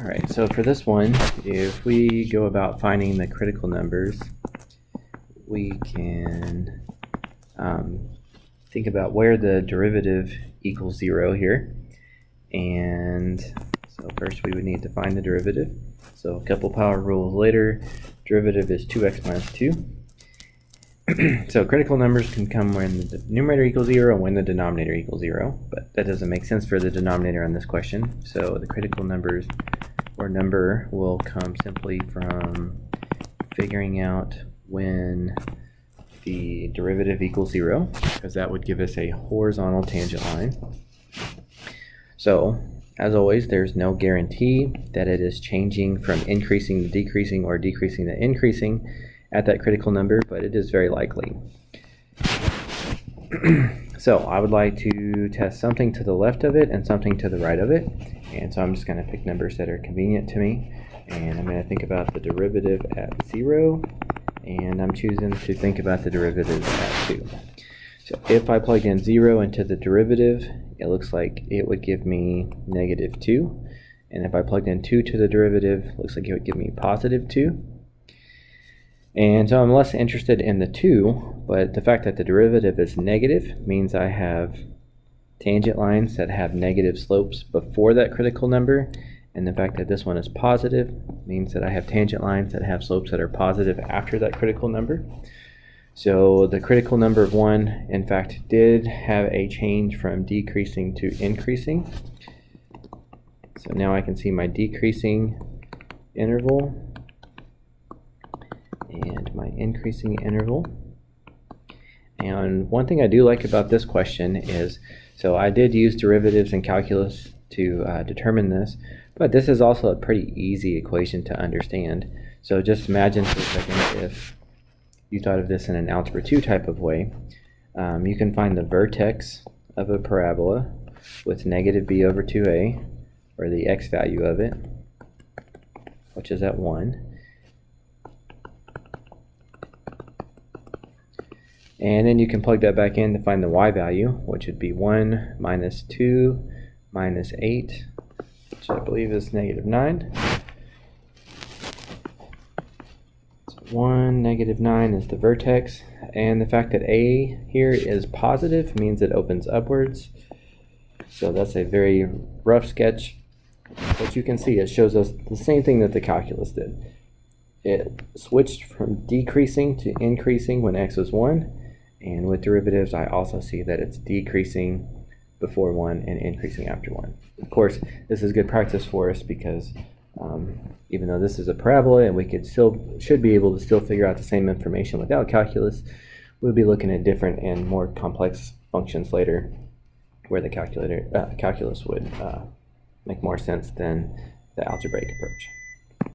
Alright, so for this one, if we go about finding the critical numbers, we can think about where the derivative equals 0 here. And so first we would need to find the derivative. So a couple power rules later, derivative is 2x minus 2. So critical numbers can come when the numerator equals 0 and when the denominator equals 0, but that doesn't make sense for the denominator on this question. So the critical numbers or number will come simply from figuring out when the derivative equals 0, because that would give us a horizontal tangent line. So as always, there's no guarantee that it is changing from increasing to decreasing or decreasing to increasing at that critical number, but it is very likely. So I would like to test something to the left of it and something to the right of it, and so I'm just going to pick numbers that are convenient to me, and I'm going to think about the derivative at 0, and I'm choosing to think about the derivative at 2. So if I plug in 0 into the derivative, it looks like it would give me negative 2, and if I plugged in 2 to the derivative, it looks like it would give me positive 2. And so I'm less interested in the 2, but the fact that the derivative is negative means I have tangent lines that have negative slopes before that critical number, and the fact that this one is positive means that I have tangent lines that have slopes that are positive after that critical number. So the critical number of 1, in fact, did have a change from decreasing to increasing. So now I can see my decreasing interval and my increasing interval. And one thing I do like about this question is, so I did use derivatives in calculus to determine this, but this is also a pretty easy equation to understand. So just imagine for a second if you thought of this in an algebra 2 type of way. You can find the vertex of a parabola with negative b over 2a, or the x value of it, which is at 1. And then you can plug that back in to find the y value, which would be 1 minus 2 minus 8, which I believe is negative 9. So 1, negative 9 is the vertex. And the fact that a here is positive means it opens upwards. So that's a very rough sketch. But you can see it shows us the same thing that the calculus did. It switched from decreasing to increasing when x was 1. And with derivatives, I also see that it's decreasing before 1 and increasing after 1. Of course, this is good practice for us because even though this is a parabola and we should be able to still figure out the same information without calculus, we'll be looking at different and more complex functions later where the calculus would make more sense than the algebraic approach.